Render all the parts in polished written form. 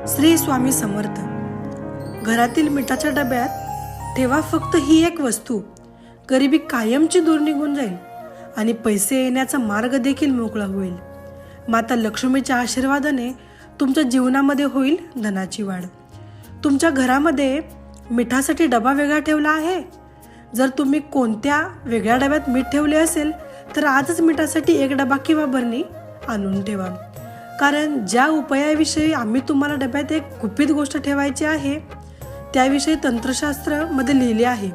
श्री स्वामी समर्थ. घरातील मिठाच्या डब्यात ठेवा फक्त ही एक वस्तू, गरिबी कायमची दूर निघून जाईल आणि पैसे येण्याचा मार्ग देखील मोकळा होईल. माता लक्ष्मीच्या आशीर्वादाने तुमच्या जीवनामध्ये होईल धनाची वाढ. तुमच्या घरामध्ये मिठासाठी डबा वेगळा ठेवला आहे. जर तुम्ही कोणत्या वेगळ्या डब्यात मीठ ठेवले असेल तर आजच मिठासाठी एक डबा किंवा बरणी आणून ठेवा. कारण ज्या उपायाविषयी आम्ही तुम्हाला डब्यात एक गुपित गोष्ट ठेवायची आहे त्याविषयी तंत्रशास्त्रामध्ये लिहिले आहे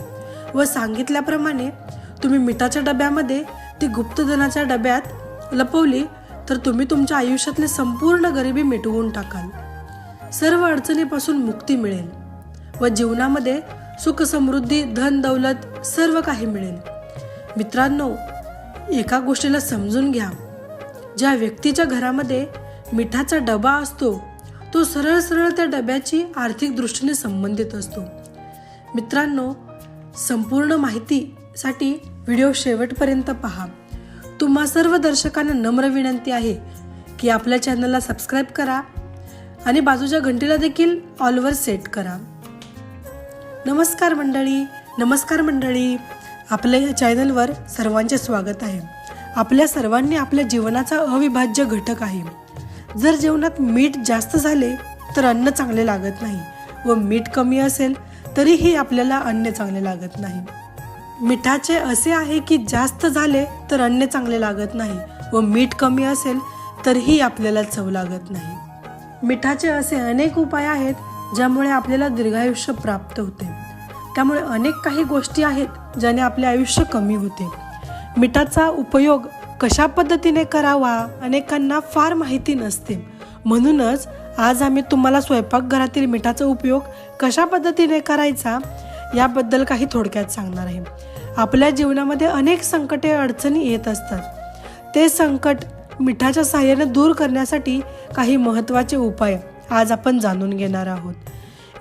व सांगितल्याप्रमाणे तुम्ही मिठाच्या डब्यामध्ये ती गुप्तधनाच्या डब्यात लपवली तर तुम्ही तुमच्या आयुष्यातली संपूर्ण गरिबी मिटवून टाकाल. सर्व अडचणीपासून मुक्ती मिळेल व जीवनामध्ये सुख समृद्धी धन दौलत सर्व काही मिळेल. मित्रांनो, एका गोष्टीला समजून घ्या. ज्या व्यक्तीच्या घरामध्ये मिठाचा डबा असतो तो सरळ सरळ त्या डब्याची आर्थिक दृष्टीने संबंधित असतो. मित्रांनो, संपूर्ण माहितीसाठी व्हिडिओ शेवटपर्यंत पहा. तुम्हा सर्व दर्शकांना नम्र विनंती आहे की आपल्या चॅनलला सबस्क्राईब करा आणि बाजूच्या घंटीला देखील ऑलवर सेट करा. नमस्कार मंडळी, आपल्या या चॅनलवर सर्वांचे स्वागत आहे. आपल्या सर्वांनी आपल्या जीवनाचा अविभाज्य घटक आहे. जर जेवणात मीठ जास्त झाले तर अन्न चांगले लागत नाही व मीठ कमी असेल तरीही आपल्याला अन्न चांगले लागत नाही. मिठाचे असे आहे की जास्त झाले तर अन्न चांगले लागत नाही व मीठ कमी असेल तरीही आपल्याला चव लागत नाही. मिठाचे असे अनेक उपाय आहेत ज्यामुळे आपल्याला दीर्घायुष्य प्राप्त होते. त्यामुळे अनेक काही गोष्टी आहेत ज्याने आपले आयुष्य कमी होते. मिठाचा उपयोग कशा पद्धतीने करावा अनेकांना फार माहिती नसते. म्हणूनच आज आम्ही तुम्हाला स्वयंपाकघरातील मिठाचा उपयोग कशा पद्धतीने करायचा याबद्दल काही थोडक्यात सांगणार आहे. आपल्या जीवनामध्ये अनेक संकटे अडचणी येत असतात. ते संकट मिठाच्या साहाय्याने दूर करण्यासाठी काही महत्त्वाचे उपाय आज आपण जाणून घेणार आहोत.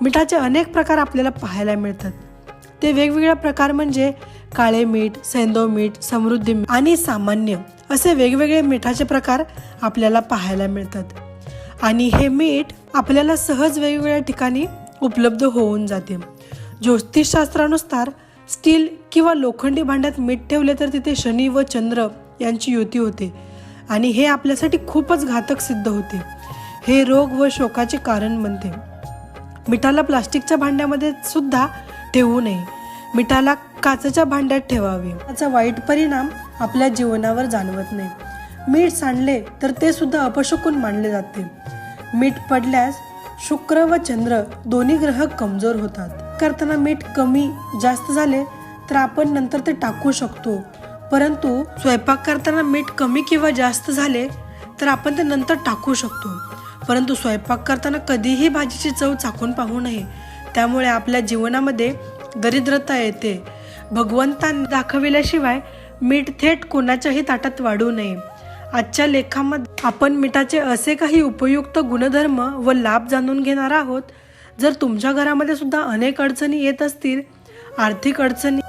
मिठाचे अनेक प्रकार आपल्याला पाहायला मिळतात. ते वेगवेगळे प्रकार म्हणजे काळे मीठ, सैंधव मीठ, समृद्धी मीठ आणि सामान्य असे वेगवेगळे मिठाचे प्रकार आपल्याला पाहायला मिळतात. आणि हे मीठ आपल्याला सहज वेगवेगळ्या ठिकाणी उपलब्ध होऊन जाते. ज्योतिषशास्त्रानुसार स्टील किंवा लोखंडी भांड्यात मीठ ठेवले तर तिथे शनी व चंद्र यांची युती होते आणि हे आपल्यासाठी खूपच घातक सिद्ध होते. हे रोग व शोकाचे कारण बनते. मिठाला प्लास्टिकच्या भांड्यामध्ये सुद्धा ठेवू नये. मिठाला काचेच्या भांड्यात ठेवावे. त्याचा वाईट परिणाम आपल्या जीवनावर जाणवत नाही. मीठ सांडले तर ते सुद्धा अपशकुन मानले जाते. मीठ पडल्यास शुक्र व चंद्र दोन्ही ग्रह कमजोर होतात. करताना मीठ कमी जास्त झाले तर आपण नंतर ते टाकू शकतो, परंतु स्वयंपाक करताना मीठ कमी किंवा जास्त झाले तर आपण ते नंतर टाकू शकतो, परंतु स्वयंपाक करताना कधीही भाजीची चव चाखून पाहू नये. त्यामुळे आपल्या जीवनामध्ये दरिद्रता येते. भगवंतांनी दाखविल्याशिवाय मीठ थेट कोणाच्याही ताटात वाढू नये. आजच्या लेखामध्ये आपण मिठाचे असे काही उपयुक्त गुणधर्म व लाभ जाणून घेणार आहोत. जर तुमच्या घरामध्ये सुद्धा अनेक अडचणी येत असतील, आर्थिक अडचणी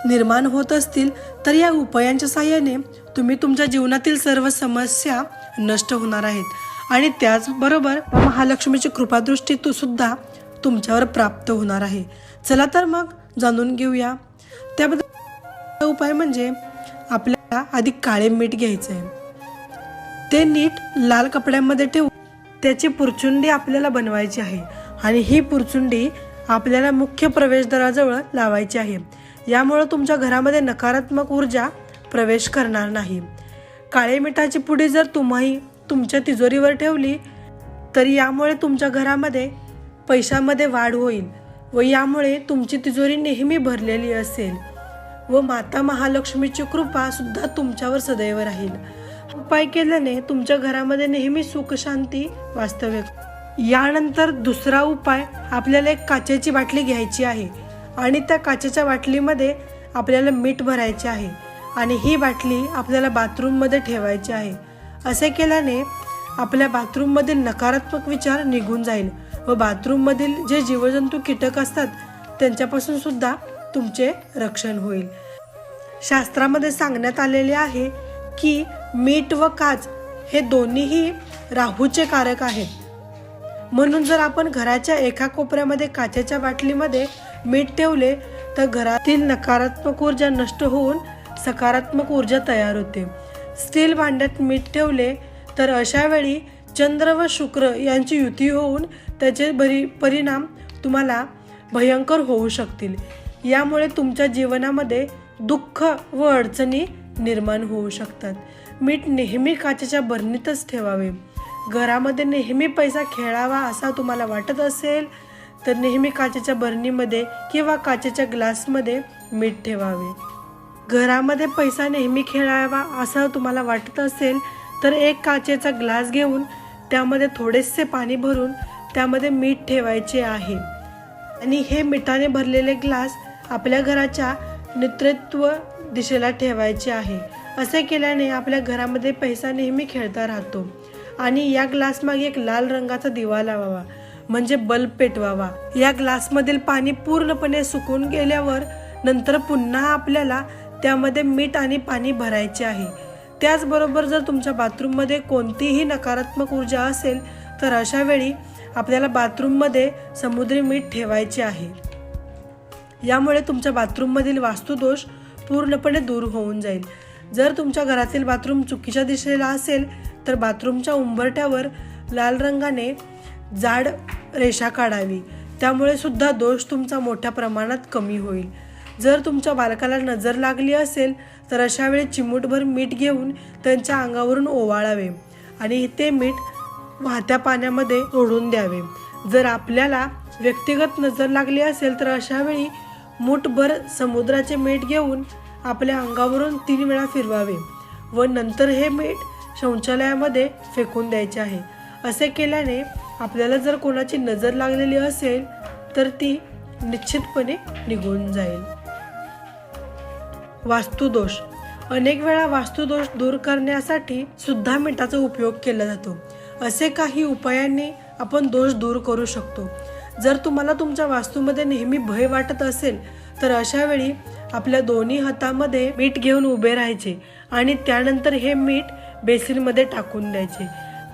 निर्माण होत असतील तर या उपायांच्या साहाय्याने तुम्ही तुमच्या जीवनातील सर्व समस्या नष्ट होणार आहेत आणि त्याचबरोबर महालक्ष्मीची कृपादृष्टी सुद्धा तुमच्यावर प्राप्त होणार आहे. चला तर मग जाणून घेऊया. त्याबद्दल उपाय म्हणजे आपल्याला आधी काळे मीठ घ्यायचं आहे. ते नीट लाल कपड्यामध्ये ठेवून त्याची पुरचुंडी आपल्याला बनवायची आहे आणि ही पुरचुंडी आपल्याला मुख्य प्रवेशद्वाराजवळ लावायची आहे. यामुळे तुमच्या घरामध्ये नकारात्मक ऊर्जा प्रवेश करणार नाही. काळे मिठाची पुडी जर तुम्ही तुमच्या तिजोरीवर ठेवली तर यामुळे तुमच्या घरामध्ये पैशामध्ये वाढ होईल व यामुळे तुमची तिजोरी नेहमी भरलेली असेल व माता महालक्ष्मीची कृपा सुद्धा तुमच्यावर सदैव राहील. उपाय केल्याने तुमच्या घरामध्ये नेहमी सुख शांती वास्तव्य. यानंतर दुसरा उपाय, आपल्याला एक काचेची बाटली घ्यायची आहे आणि त्या काचेच्या बाटलीमध्ये आपल्याला मीठ भरायचे आहे आणि ही बाटली आपल्याला बाथरूममध्ये ठेवायची आहे. असे केल्याने आपल्या बाथरूममधील नकारात्मक विचार निघून जाईल व बाथरूममधील जे जीवजंतू कीटक असतात त्यांच्यापासून सुद्धा तुमचे रक्षण होईल. शास्त्रामध्ये सांगण्यात आलेले आहे की मीठ व काच हे दोन्हीही राहूचे कारक आहेत. म्हणून जर आपण घराच्या एका कोपऱ्यामध्ये काचेच्या बाटलीमध्ये मीठ ठेवले तर घरातील नकारात्मक ऊर्जा नष्ट होऊन सकारात्मक ऊर्जा तयार होते. स्टील भांड्यात मीठ ठेवले तर अशा वेळी चंद्र व शुक्र यांची युती होऊन त्याचे परिणाम तुम्हाला भयंकर होऊ शकतील. यामुळे तुमच्या जीवनामध्ये दुःख व अडचणी निर्माण होऊ शकतात. मीठ नेहमी काचेच्या बरणीतच ठेवावे. घरामध्ये नेहमी पैसा खेळावा असा तुम्हाला वाटत असेल तर नेहमी काचेच्या बरणीमध्ये किंवा काचेच्या ग्लासमध्ये मीठ ठेवावे. घरामध्ये पैसा नेहमी खेळावा असं तुम्हाला वाटत असेल तर एक काचेचा ग्लास घेऊन त्यामध्ये थोडेसे पाणी भरून त्यामध्ये मीठ ठेवायचे आहे आणि हे मिठाने भरलेले ग्लास आपल्या घराच्या नेतृत्व दिशेला ठेवायचे आहे. असे केल्याने आपल्या घरामध्ये पैसा नेहमी खेळता राहतो. आणि या ग्लासमागे एक लाल रंगाचा दिवा लावावा म्हणजे बल्ब पेटवावा. या ग्लासमधील पाणी पूर्णपणे सुकून गेल्यावर नंतर पुन्हा आपल्याला त्यामध्ये मीठ आणि पाणी भरायचे आहे. त्याचबरोबर जर तुमच्या बाथरूममध्ये कोणतीही नकारात्मक ऊर्जा असेल तर अशा वेळी आपल्याला बाथरूममध्ये समुद्री मीठ ठेवायचे आहे. यामुळे तुमच्या बाथरूममधील वास्तुदोष पूर्णपणे दूर होऊन जाईल. जर तुमच्या घरातील बाथरूम चुकीच्या दिशेला असेल तर बाथरूमच्या उंबरठ्यावर लाल रंगाने जाड रेषा काढावी. त्यामुळे सुद्धा दोष तुमचा मोठ्या प्रमाणात कमी होईल. जर तुमच्या बालकाला नजर लागली असेल तर अशा वेळी चिमूटभर मीठ घेऊन त्यांच्या अंगावरून ओवाळावे आणि ते मीठ वाहत्या पाण्यामध्ये सोडून द्यावे. जर आपल्याला व्यक्तिगत नजर लागली असेल तर अशा वेळी मूठभर समुद्राचे मीठ घेऊन आपल्या अंगावरून 3 वेळा फिरवावे व नंतर हे मीठ शौचालयामध्ये फेकून द्यायचे आहे. असे केल्याने आपल्याला जर कोणाची नजर लागलेली असेल तर ती निश्चितपणे निघून जाईल. वास्तुदोष. अनेक वेळा वास्तुदोष दूर करण्यासाठी सुद्धा मिठाचा उपयोग केला जातो. असे काही उपायांनी आपण दोष दूर करू शकतो. जर तुम्हाला तुमच्या वास्तूमध्ये नेहमी भय वाटत असेल तर अशा वेळी आपल्या दोन्ही हातामध्ये मीठ घेऊन उभे राहायचे आणि त्यानंतर हे मीठ बेसिनमध्ये टाकून द्यायचे.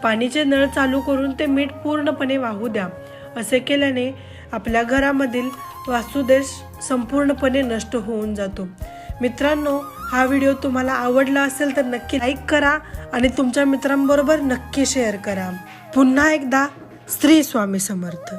पाणीचे नळ चालू करून ते मीठ पूर्णपणे वाहू द्या. असे केल्याने आपल्या घरामधील वास्तुदोष संपूर्णपणे नष्ट होऊन जातो. मित्रांनो, हा व्हिडिओ तुम्हाला आवडला असेल तर नक्की लाईक करा आणि तुमच्या मित्रांबरोबर नक्की शेअर करा. पुन्हा एकदा श्री स्वामी समर्थ.